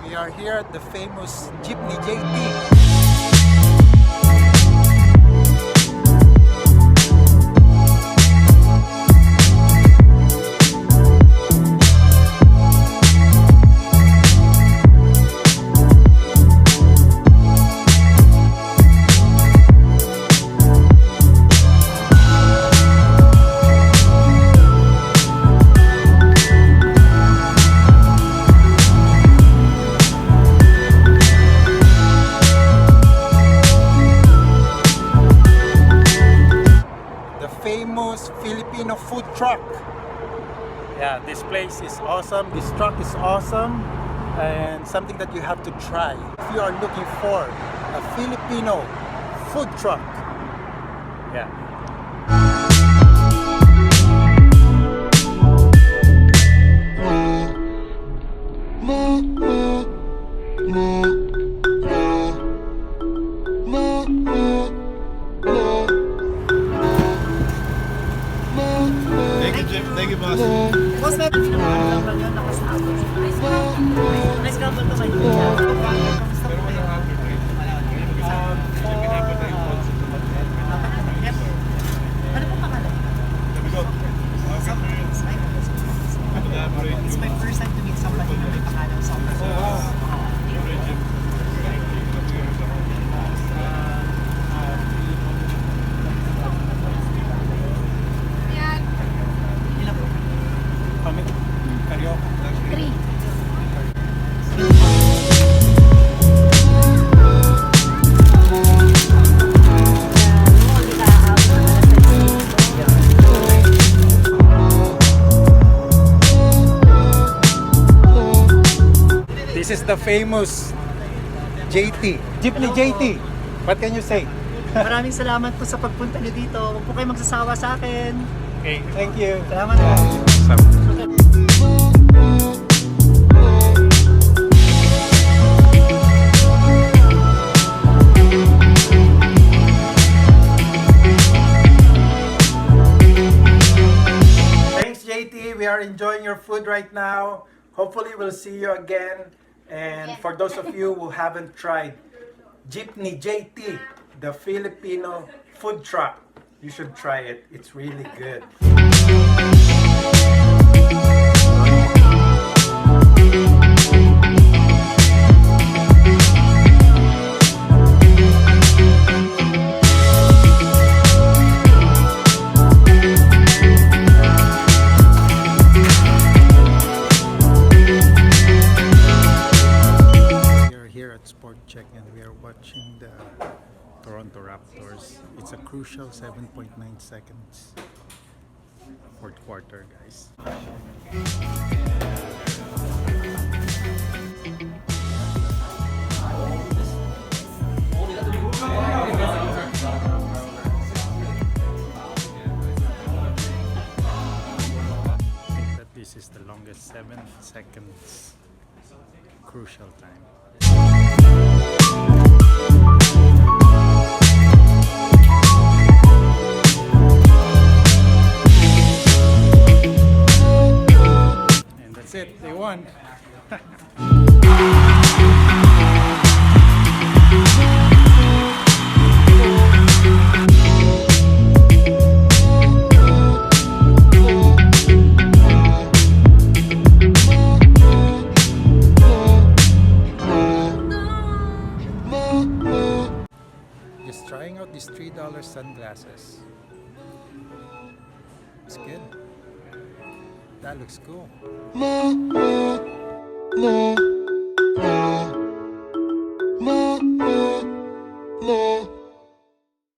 We are here at the famous Jeepney Jaytee. Famous Filipino food truck. Yeah, this place is awesome. This truck is awesome and something that you have to try if you are looking for a Filipino food truck. Yeah. Thank you, boss. Boss, may lang yun, nakasabot. Nice couple to kayo. Pero walang happy trade. Kasi pinapatay yung concept ng Yep. Ano po pangalan? Sabi ko, It's my first time to meet somebody na may pangalan sa Kami, karaoke. 3. This is the famous JT, Jeepney Jaytee. What can you say? Maraming salamat po sa pagpunta niyo dito. Huwag po kayo magsasawa sa akin. Okay, thank you. Salamat po. Thanks, JT. We are enjoying your food right now. Hopefully, we'll see you again. And for those of you who haven't tried Jeepney Jaytee, the Filipino food truck, you should try it. It's really good. Check, and we are watching the Toronto Raptors. It's a crucial 7.9 seconds. Fourth quarter, guys. I think that this is the longest 7 seconds crucial time. And that's it, they won. Just trying out these $3 sunglasses. It's good. That looks cool.